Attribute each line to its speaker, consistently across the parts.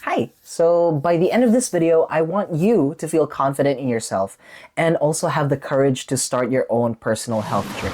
Speaker 1: Hi! So by the end of this video, I want you to feel confident in yourself and also have the courage to start your own personal health journey.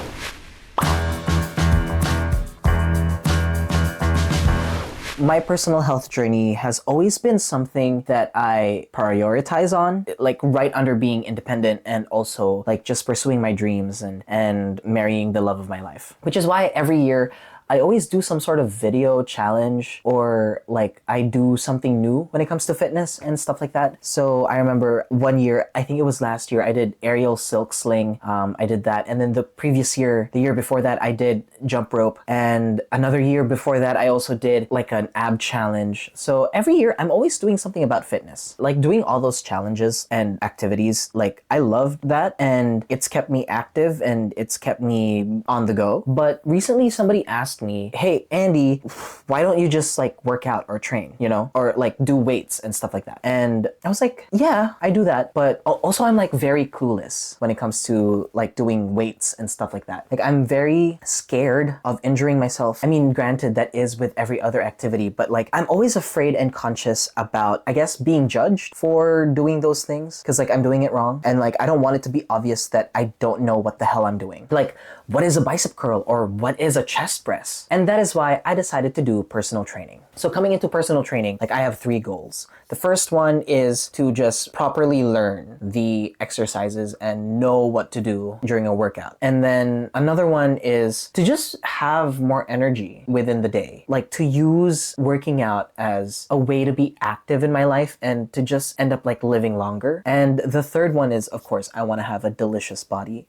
Speaker 1: My personal health journey has always been something that I prioritize on, like right under being independent and also like just pursuing my dreams and marrying the love of my life. Which is why every year I always do some sort of video challenge or like I do something new when it comes to fitness and stuff like that. So I remember one year, I think it was last year, I did aerial silk sling. I did that. And then the previous year, the year before that, I did jump rope. And another year before that, I also did like an ab challenge. So every year I'm always doing something about fitness. Like doing all those challenges and activities, like I loved that and it's kept me active and it's kept me on the go. But recently somebody asked me, hey, Andy, why don't you just like work out or train, you know, or like do weights and stuff like that? And I was like, yeah, I do that. But also I'm like very clueless when it comes to like doing weights and stuff like that. Like I'm very scared of injuring myself. I mean, granted, that is with every other activity, but like I'm always afraid and conscious about, I guess, being judged for doing those things because like I'm doing it wrong. And like I don't want it to be obvious that I don't know what the hell I'm doing. Like, what is a bicep curl or what is a chest press? And that is why I decided to do personal training. So coming into personal training, like I have 3 goals. The first one is to just properly learn the exercises and know what to do during a workout. And then another one is to just have more energy within the day. Like to use working out as a way to be active in my life and to just end up like living longer. And the third one is, of course, I want to have a delicious body.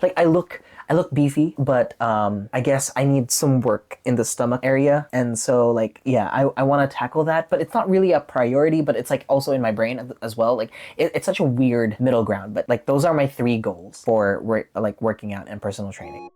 Speaker 1: Like I look beefy, but I guess I need some work in the stomach area. And so like, yeah, I want to tackle that, but it's not really a priority, but it's like also in my brain as well. Like it's such a weird middle ground, but like those are my 3 goals for like working out and personal training.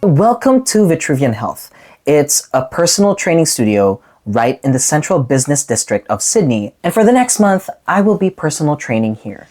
Speaker 1: Welcome to Vitruvian Health. It's a personal training studio right in the central business district of Sydney. And for the next month, I will be personal training here.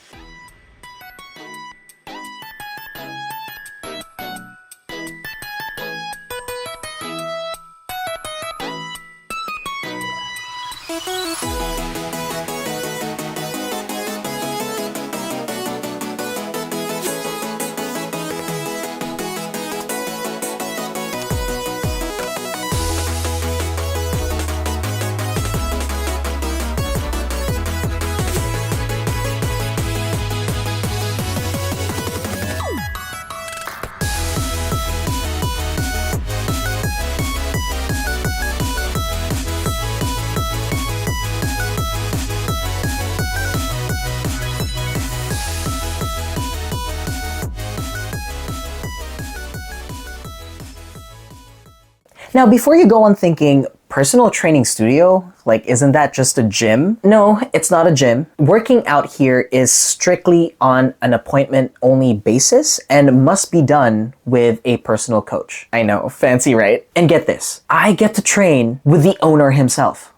Speaker 1: Now, before you go on thinking, personal training studio, like isn't that just a gym? No, it's not a gym. Working out here is strictly on an appointment-only basis and must be done with a personal coach. I know, fancy, right? And get this, I get to train with the owner himself.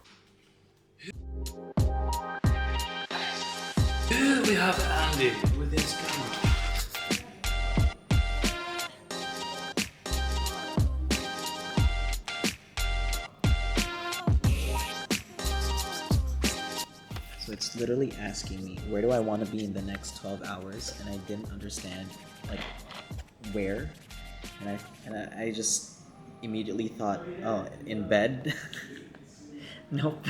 Speaker 2: Here we have Andy with his camera.
Speaker 1: So it's literally asking me, where do I want to be in the next 12 hours? And I didn't understand, like, where. And I just immediately thought, oh, in bed? Nope.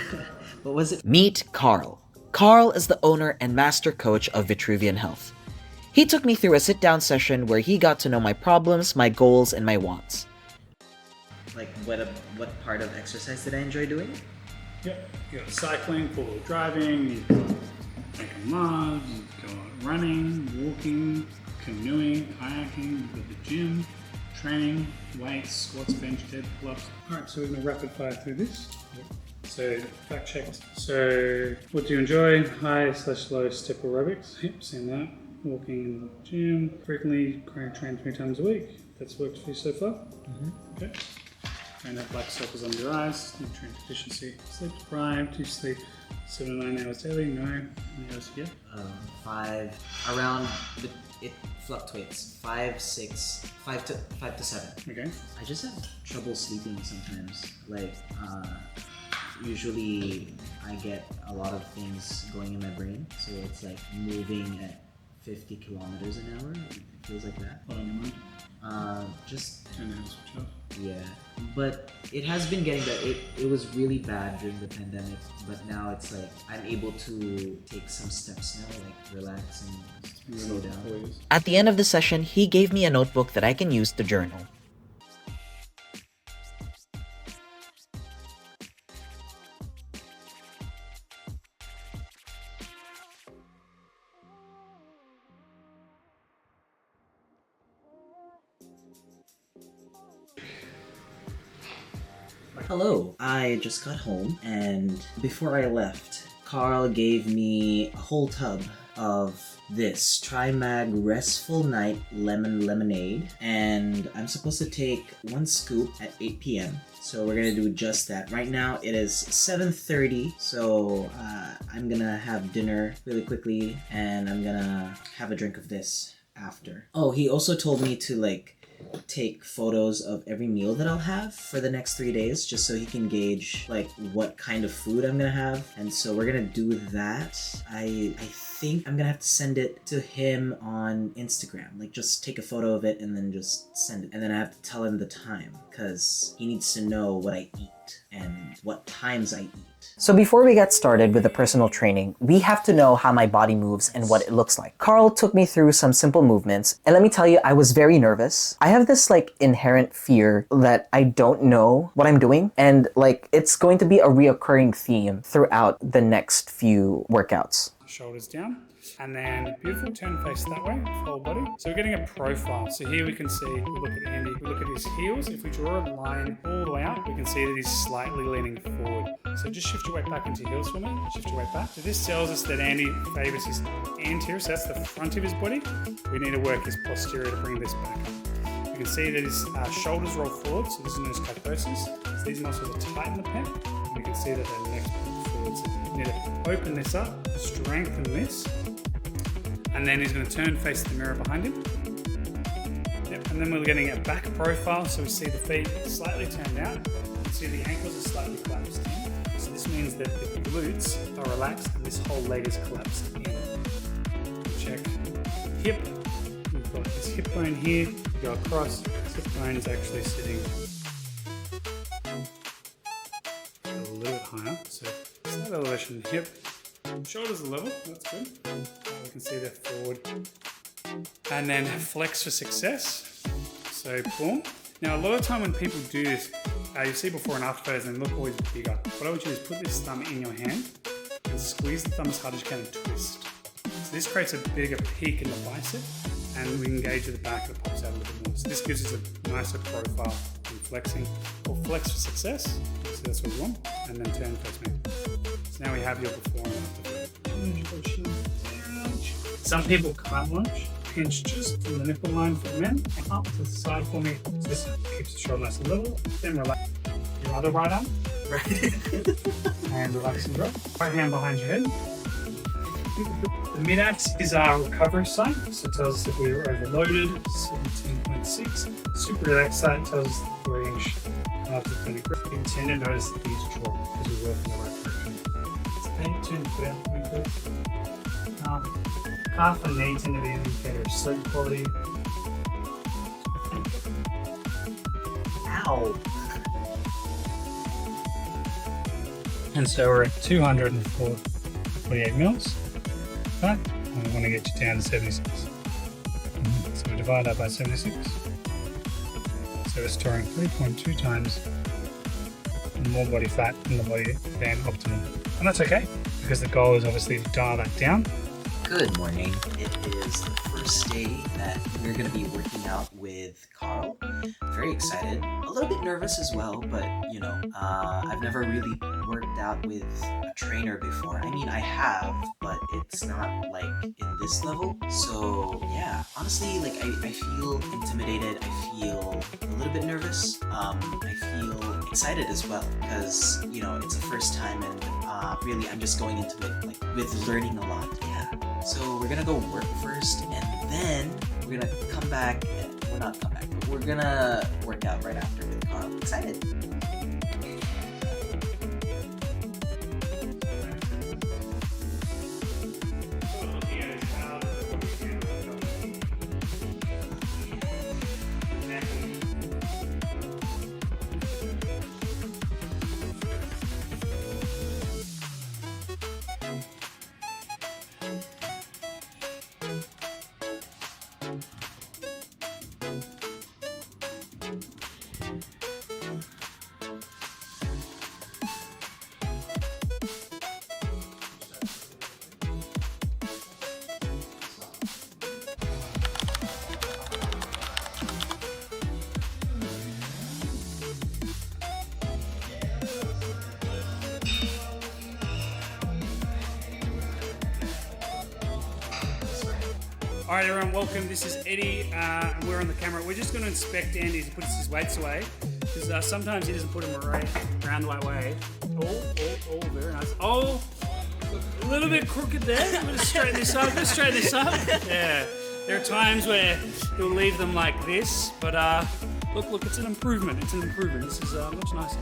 Speaker 1: What was it? Meet Karl. Karl is the owner and master coach of Vitruvian Health. He took me through a sit-down session where he got to know my problems, my goals, and my wants. Like what part of exercise did I enjoy doing?
Speaker 3: Yep. You got cycling, four-wheel driving, you've got making mugs, you've got running, walking, canoeing, kayaking, you've got the gym, training, weights, squats, bench, dead, pull-ups. Alright, so we're going to rapid fire through this. Yep. So, fact checked. So, what do you enjoy? High/low step aerobics. Yep, seen that. Walking in the gym. Frequently train 3 times a week. That's worked for you so far? Okay. Don't have black circles under your eyes. Nutrient deficiency. Sleep deprived. Do you sleep 7 to 9 hours daily? No. How many hours a year?
Speaker 1: 5 around. It fluctuates. 5, 6, 5 to 7.
Speaker 3: Okay.
Speaker 1: I just have trouble sleeping sometimes. Like usually I get a lot of things going in my brain, so it's like moving at 50 kilometers an hour. It feels like that.
Speaker 3: What on your mind?
Speaker 1: Just
Speaker 3: turn the switch off.
Speaker 1: Yeah, but it has been getting better. It was really bad during the pandemic, but now it's like I'm able to take some steps now, like relax and slow down.
Speaker 4: At the end of the session, he gave me a notebook that I can use to journal.
Speaker 1: Hello, I just got home, and before I left, Karl gave me a whole tub of this TriMag Restful Night Lemon Lemonade, and I'm supposed to take 1 scoop at 8 p.m. So we're gonna do just that. Right now it is 7:30, so I'm gonna have dinner really quickly, and I'm gonna have a drink of this after. Oh, he also told me to take photos of every meal that I'll have for the next 3 days, just so he can gauge what kind of food I'm gonna have. And so we're gonna do that. I think I'm gonna have to send it to him on Instagram, just take a photo of it and then just send it. And then I have to tell him the time, because he needs to know what I eat and what times I eat. So before we get started with the personal training, we have to know how my body moves and what it looks like. Karl took me through some simple movements, and let me tell you, I was very nervous. I have this inherent fear that I don't know what I'm doing, and it's going to be a reoccurring theme throughout the next few workouts.
Speaker 3: Shoulders down, and then beautiful turn face that way, whole body. So we're getting a profile. So here we can see, we look at Andy, we look at his heels. If we draw a line all the way up, we can see that he's slightly leaning forward. So just shift your weight back into heels for me, shift your weight back. So this tells us that Andy favors his anterior, so that's the front of his body. We need to work his posterior to bring this back up. You can see that his shoulders roll forward, so this is known as kyphosis. So these muscles are tight in the pec. You can see that their neck's forward. So you need to open this up, strengthen this, and then he's going to turn face the mirror behind him. Yep. And then we're getting a back profile, so we see the feet slightly turned out. You can see the ankles are slightly collapsed in. So this means that the glutes are relaxed and this whole leg is collapsed in. Check hip. We've got this hip bone here. We go across. This hip bone is actually sitting a little bit higher. So slight elevation hip. Shoulders are level, that's good. We can see that forward. And then flex for success. So pull. Now a lot of time when people do this, you see before and after photos and they look always bigger. What I want you to do is put this thumb in your hand and squeeze the thumb as hard as you can and twist. So this creates a bigger peak in the bicep, and we engage at the back and it pops out a little bit more. So this gives us a nicer profile in flexing. Or flex for success. So that's what we want. And then turn face me. So now we have your before and after. Some people can't lunge. Pinch just from the nipple line for men. Up to the side for me. So this keeps the shoulder nice and level. Then relax your other right arm. Right. And relax and drop. Right hand behind your head. The mid-ax is our recovery side. So it tells us if we were overloaded. 17.6. Super relaxed side tells us the range after 20 grip. You tend to notice that these draw because we work in the right direction. Turn to put out really good. Calf and knee tend to be an indicator of sleep quality. Ow! And so we're at 248 mils. Okay, and we want to get you down to 76. So we divide that by 76. So we're storing 3.2 times more body fat in the body than optimal. And that's okay, because the goal is obviously to dial that down.
Speaker 4: Good morning. It is the first day that we're going to be working out with Karl. Very excited. A little bit nervous as well, but you know, I've never really worked out with a trainer before. I mean, I have, but it's not like in this level. So yeah, honestly, like I feel intimidated. I feel a little bit nervous. I feel excited as well because, you know, it's the first time and really I'm just going into it like with learning a lot. Yeah. So we're gonna go work first and then we're gonna come back, we're not come back, but we're gonna work out right after with Karl. Excited!
Speaker 3: Alright everyone, welcome. This is Eddie, and we're on the camera. We're just going to inspect Andy to put his weights away, because sometimes he doesn't put them around the right way. Oh, very nice. Oh, a little bit crooked there. I'm going to straighten this up. Yeah, there are times where he'll leave them like this, but look, it's an improvement. This is much nicer.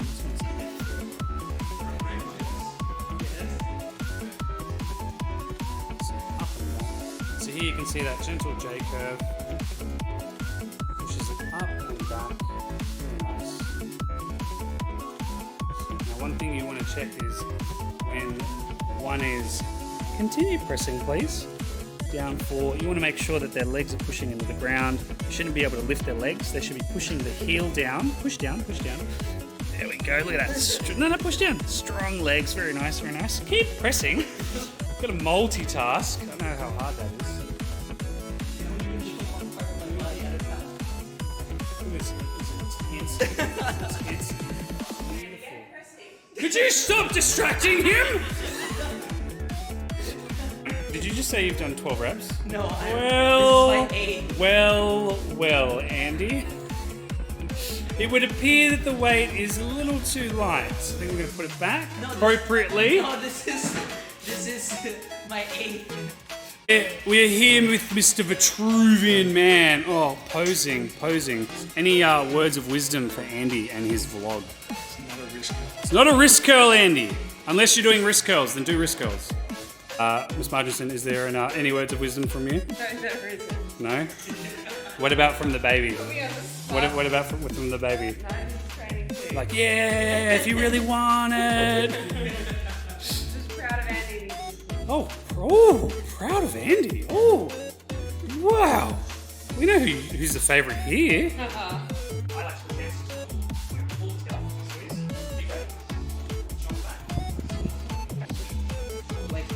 Speaker 3: So here you can see that gentle J curve, pushes it up and back. Very nice. Now one thing you want to check is when one is continue pressing, please. Down 4. You want to make sure that their legs are pushing into the ground. You shouldn't be able to lift their legs. They should be pushing the heel down. Push down. There we go. Look at that. No, push down. Strong legs. Very nice. Keep pressing. Got to multitask. I don't know how hard that is. It's beautiful. Could you stop distracting him? Did you just say you've done 12 reps?
Speaker 1: No,
Speaker 3: this is my 8. Well, Andy. It would appear that the weight is a little too light. I think we're going to put it back appropriately.
Speaker 5: This is my 8.
Speaker 3: We're here with Mr. Vitruvian Man. Oh, posing. Any words of wisdom for Andy and his vlog? It's not a wrist curl, Andy. Unless you're doing wrist curls, then do wrist curls. Miss Marginson, is there any words of wisdom from you?
Speaker 5: There isn't.
Speaker 3: No? What about from the baby? What about from the baby?
Speaker 5: No, I'm just training too.
Speaker 3: Like, yeah, if you really want it.
Speaker 5: Just proud of Andy.
Speaker 3: Oh, proud of Andy. Oh, wow. We know who's the favourite here. I like to dance. Pull together. Squeeze. You go. Jump back. Like.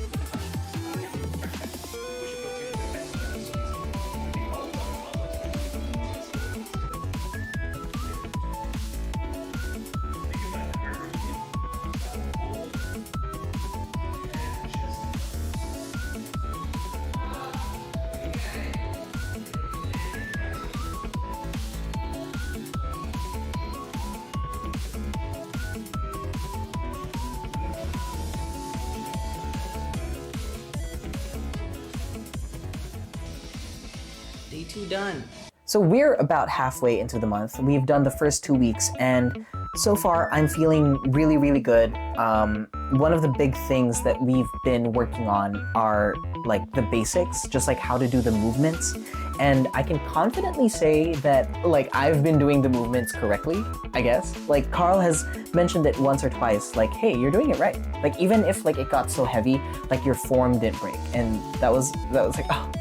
Speaker 4: Day 2 done.
Speaker 1: So we're about halfway into the month. We've done the first 2 weeks, and so far I'm feeling really good. One of the big things that we've been working on are like the basics, just like how to do the movements. And I can confidently say that like I've been doing the movements correctly, I guess. Like Karl has mentioned it once or twice, like, hey, you're doing it right. Like even if like it got so heavy, like your form didn't break. And that was like, oh,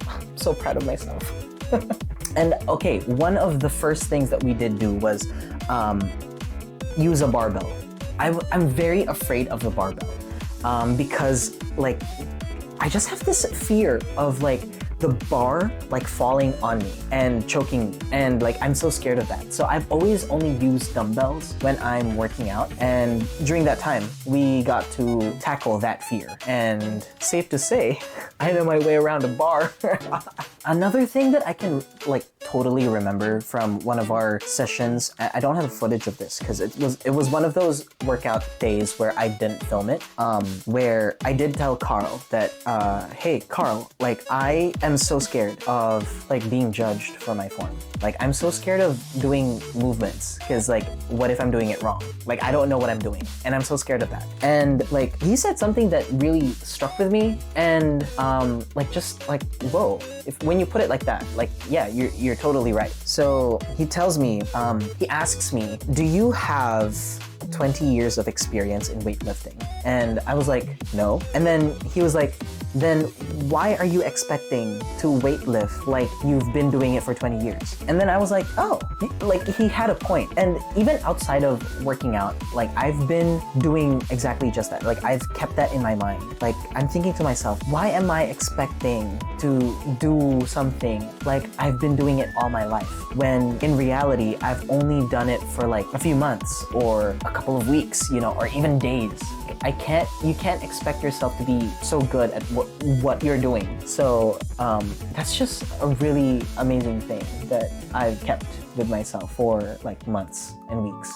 Speaker 1: I'm so proud of myself. And okay, one of the first things that we did do was use a barbell. I'm very afraid of the barbell because like I just have this fear of like the bar like falling on me and choking, and like I'm so scared of that. So I've always only used dumbbells when I'm working out, and during that time we got to tackle that fear, and safe to say I know my way around a bar. Another thing that I can like totally remember from one of our sessions, I don't have footage of this because it was one of those workout days where I didn't film it, where I did tell Carl that hey Carl, like I am so scared of like being judged for my form. Like I'm so scared of doing movements because like what if I'm doing it wrong? Like I don't know what I'm doing and I'm so scared of that. And like he said something that really struck with me, and like just like whoa, if when you put it like that, like yeah, you're totally right. So he tells me, he asks me, do you have 20 years of experience in weightlifting? And I was like, no. And then he was like, then why are you expecting to weightlift like you've been doing it for 20 years? And then I was like, oh, like he had a point. And even outside of working out, like I've been doing exactly just that. Like I've kept that in my mind. Like I'm thinking to myself, why am I expecting to do something like I've been doing it all my life, when in reality I've only done it for like a few months or a couple of weeks, you know, or even days. You can't expect yourself to be so good at what you're doing. So that's just a really amazing thing that I've kept with myself for like months and weeks.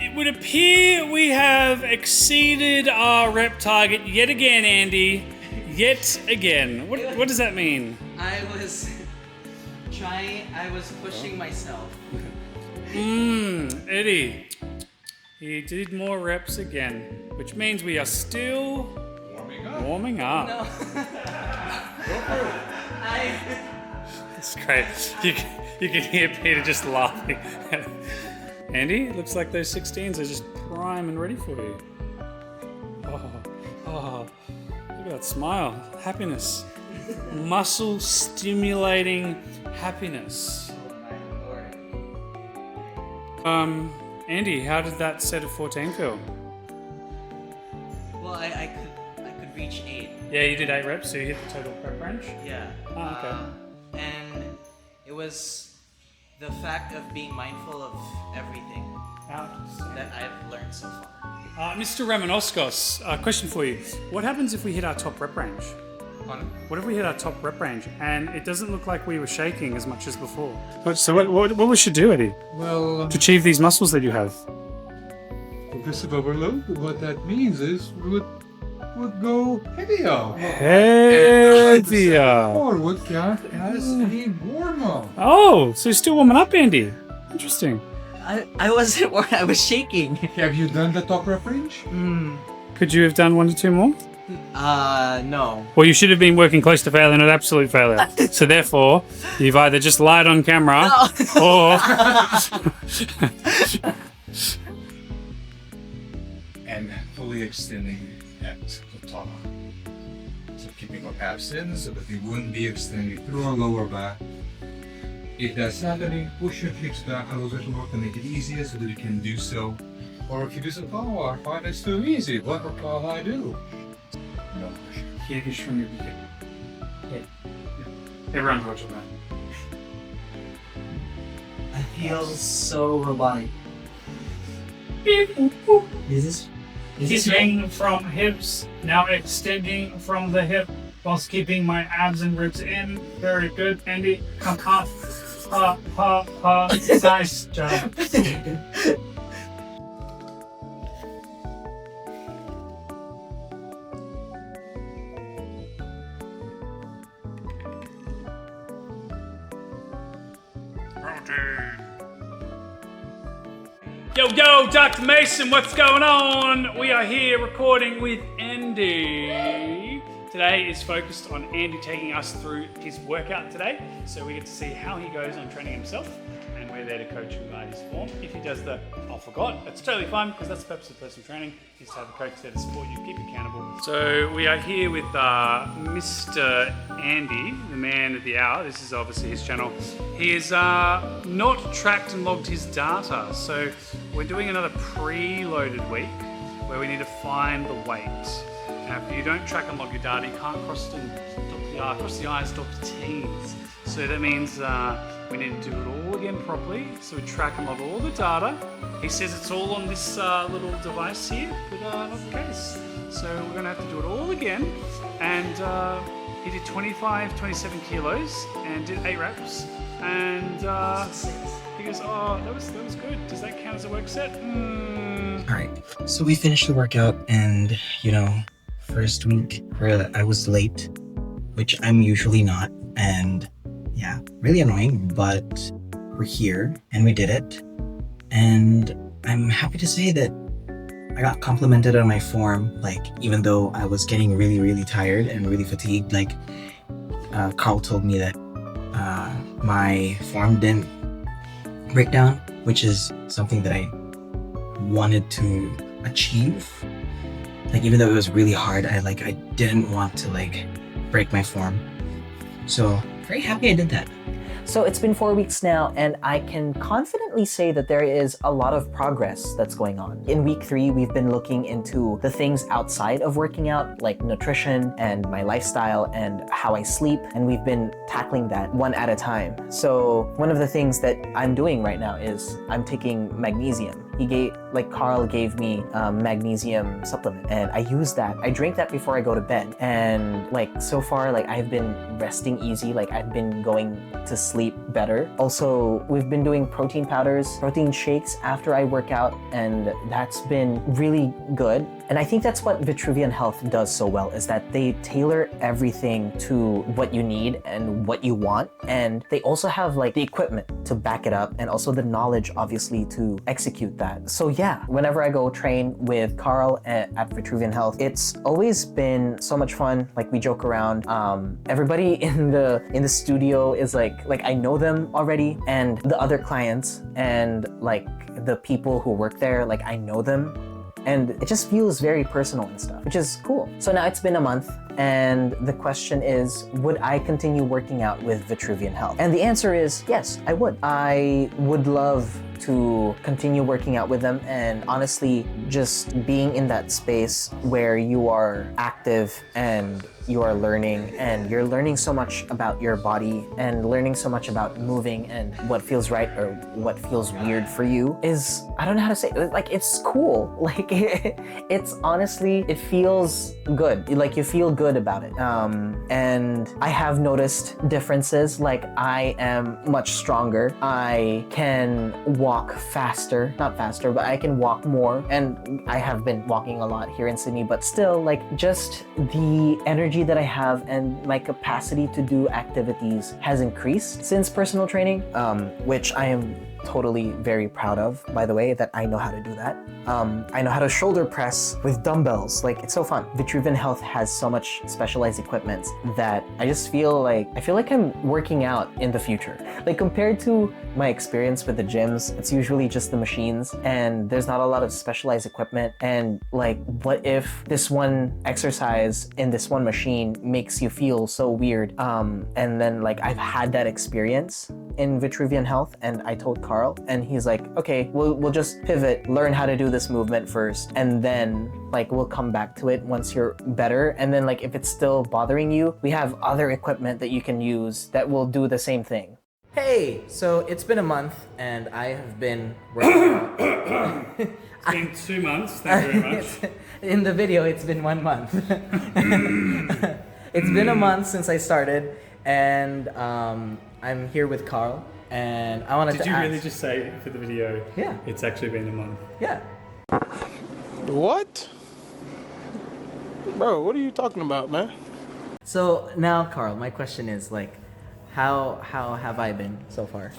Speaker 3: It would appear we have exceeded our rep target yet again, Andy. Yet again. What does that mean?
Speaker 4: I was pushing myself.
Speaker 3: Eddie. He did more reps again, which means we are still warming up.
Speaker 4: No.
Speaker 3: That's great. You can hear Peter just laughing. Andy, it looks like those 16s are just prime and ready for you. Oh, look at that smile. Happiness. Muscle stimulating happiness. Andy, how did that set of 14 feel?
Speaker 4: Well, I could reach 8.
Speaker 3: Yeah, you did 8 reps, so you hit the total rep range?
Speaker 4: Yeah.
Speaker 3: Oh, okay.
Speaker 4: And it was the fact of being mindful of everything that I've learned so far.
Speaker 3: Mr. Ramanoskos, question for you. What happens if we hit our top rep range? What if we hit our top rep range and it doesn't look like we were shaking as much as before? So what we should do, Eddie,
Speaker 6: Well,
Speaker 3: to achieve these muscles that you have?
Speaker 6: progressive overload, what that means is we would go heavier.
Speaker 3: Heavier.
Speaker 6: Or would count as a warm-up.
Speaker 3: Oh, so you're still warming up, Andy. Interesting.
Speaker 4: I wasn't. I was shaking.
Speaker 6: Have you done the top rep range?
Speaker 3: Could you have done 1 to 2 more?
Speaker 4: No.
Speaker 3: Well, you should have been working close to failure, not absolute failure. So therefore, you've either just lied on camera or...
Speaker 6: And fully extending at the top. So keeping our abs in so that we wouldn't be extending through our lower back. If that's happening, push your hips back a little bit more to make it easier so that you can do so Or if you do some power, I find it's too easy. What would I do? No.
Speaker 3: Here is from your beginning. Yeah. Everyone watch that.
Speaker 4: I feel so robotic.
Speaker 7: Keeping from hips, now extending from the hip whilst keeping my abs and ribs in. Very good, Andy. Come up. Ha, ha, ha. Nice job.
Speaker 3: Yo, Dr. Mason, what's going on? We are here recording with Andy. Today is focused on Andy taking us through his workout today. So we get to see how he goes on training himself, and we're there to coach and guide his form. If he does the, oh, forgot, that's totally fine, because that's the purpose of personal training, is to have a coach there to support you, keep you accountable. So we are here with Mr. Andy, the man of the hour. This is obviously his channel. He has not tracked and logged his data. So we're doing another pre-loaded week where we need to find the weight. Now, if you don't track and log your data, you can't cross the I's, dot the T's. So that means we need to do it all again properly. So we track and log all the data. He says it's all on this little device here, but not the case. So we're gonna have to do it all again. And he did 27 kilos and did 8 reps. And he goes, oh, that was good. Does that count as a work set?
Speaker 8: Alright, so we finished the workout, and first week where I was late, which I'm usually not, and yeah, really annoying, but we're here and we did it. And I'm happy to say that I got complimented on my form, like even though I was getting really, really tired and really fatigued. Like Carl told me that my form didn't break down, which is something that I wanted to achieve. Like even though it was really hard, I didn't want to break my form. So very happy I did that.
Speaker 1: So it's been 4 weeks now, and I can confidently say that there is a lot of progress that's going on. In week 3, we've been looking into the things outside of working out, like nutrition and my lifestyle and how I sleep, and we've been tackling that one at a time. So one of the things that I'm doing right now is I'm taking magnesium. Carl gave me a magnesium supplement, and I use that. I drink that before I go to bed, and so far I've been resting easy. I've been going to sleep better. Also, we've been doing protein powders, protein shakes after I work out, and that's been really good. And I think that's what Vitruvian Health does so well, is that they tailor everything to what you need and what you want. And they also have the equipment to back it up, and also the knowledge, obviously, to execute that. So yeah, whenever I go train with Carl at Vitruvian Health, it's always been so much fun. We joke around. Everybody in the studio is I know them already, and the other clients and the people who work there, I know them. And it just feels very personal and stuff, which is cool. So now it's been a month, and the question is, would I continue working out with Vitruvian Health? And the answer is yes, I would. I would love to continue working out with them, and honestly, just being in that space where you are active and you are learning, and you're learning so much about your body and learning so much about moving and what feels right or what feels weird for you is, I don't know how to say it, it's cool. It's honestly, it feels good. You feel good about it. And I have noticed differences. I am much stronger. I can walk faster, not faster, but I can walk more. And I have been walking a lot here in Sydney, but still just the energy that I have and my capacity to do activities has increased since personal training, which I am totally very proud of, by the way, that I know how to do that. I know how to shoulder press with dumbbells. It's so fun. Vitruvian Health has so much specialized equipment that I just feel like I'm working out in the future. Compared to my experience with the gyms, it's usually just the machines, and there's not a lot of specialized equipment. And what if this one exercise in this one machine makes you feel so weird? And then I've had that experience in Vitruvian Health, and I told Karl, and he's like, okay, we'll just pivot, learn how to do this movement first, and then like we'll come back to it once you're better. And then like if it's still bothering you, we have other equipment that you can use that will do the same thing. Hey, so it's been a month, and I have been working out.
Speaker 3: It's been 2 months, thank you very much.
Speaker 1: In the video, it's been 1 month. It's been a month since I started, and I'm here with Karl, and I wanted to ask...
Speaker 3: Did you really just say for the video,
Speaker 1: Yeah.
Speaker 3: it's actually been a month?
Speaker 1: Yeah.
Speaker 9: What? Bro, what are you talking about, man?
Speaker 1: So now, Karl, my question is like, how have I been so far?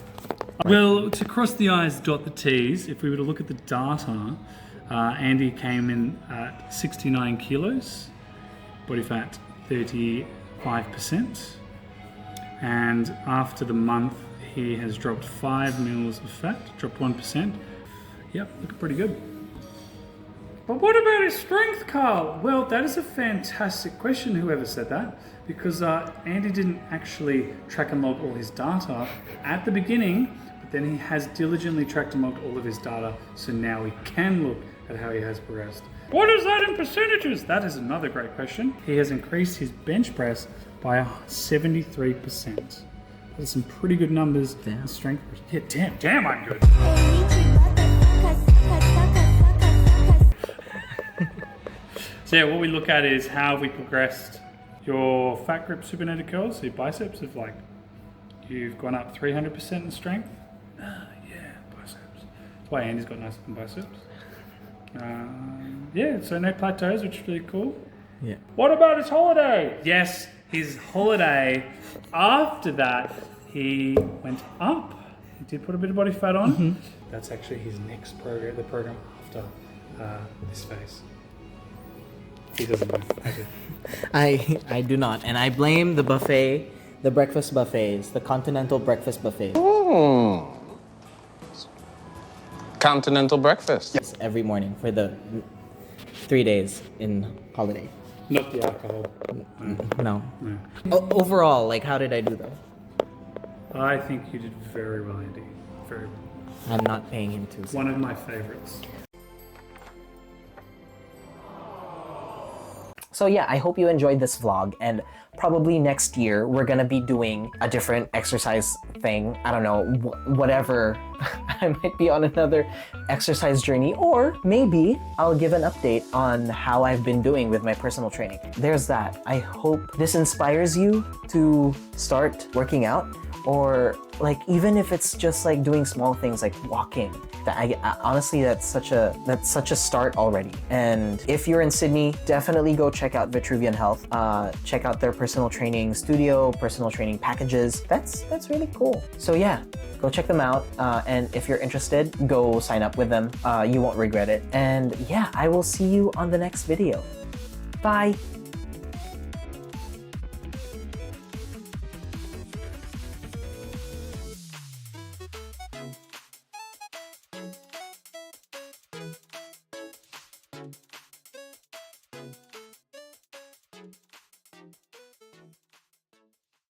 Speaker 3: Well, to cross the I's, dot the T's, if we were to look at the data, Andy came in at 69 kilos, body fat 35%, and after the month he has dropped 5 mils of fat, dropped 1%. Yep, looking pretty good. But what about his strength, Karl? Well, that is a fantastic question, whoever said that, because Andy didn't actually track and log all his data at the beginning, but then he has diligently tracked and logged all of his data, so now we can look at how he has progressed. What is that in percentages? That is another great question. He has increased his bench press by 73%. That's some pretty good numbers.
Speaker 1: Damn.
Speaker 3: Strength. Yeah, damn, I'm good. So yeah, what we look at is how have we progressed your fat grip supinated curls, so your biceps have like, you've gone up 300% in strength. Yeah, biceps. That's why Andy's got nice looking biceps. Yeah, so no plateaus, which is really cool.
Speaker 1: Yeah.
Speaker 3: What about his holiday? Yes, his holiday. After that, he went up. He did put a bit of body fat on. Mm-hmm. That's actually his next program, the program after this phase. He doesn't know. Okay.
Speaker 1: I do not, and I blame the buffet, the breakfast buffets, the continental breakfast buffet.
Speaker 9: Continental breakfast.
Speaker 1: Yes, every morning for the 3 days in holiday.
Speaker 3: Not the alcohol.
Speaker 1: No. Overall, like, how did I do though?
Speaker 3: I think you did very well, Andy. Very well.
Speaker 1: I'm not paying him too.
Speaker 3: One of my favorites.
Speaker 1: So yeah, I hope you enjoyed this vlog, and probably next year we're gonna be doing a different exercise thing. I don't know, whatever. I might be on another exercise journey, or maybe I'll give an update on how I've been doing with my personal training. There's that. I hope this inspires you to start working out, or like even if it's just like doing small things like walking. Honestly, that's such a start already. And if you're in Sydney, definitely go check out Vitruvian Health. Check out their personal training studio, personal training packages. That's really cool. So yeah, go check them out. And if you're interested, go sign up with them. You won't regret it. And yeah, I will see you on the next video. Bye.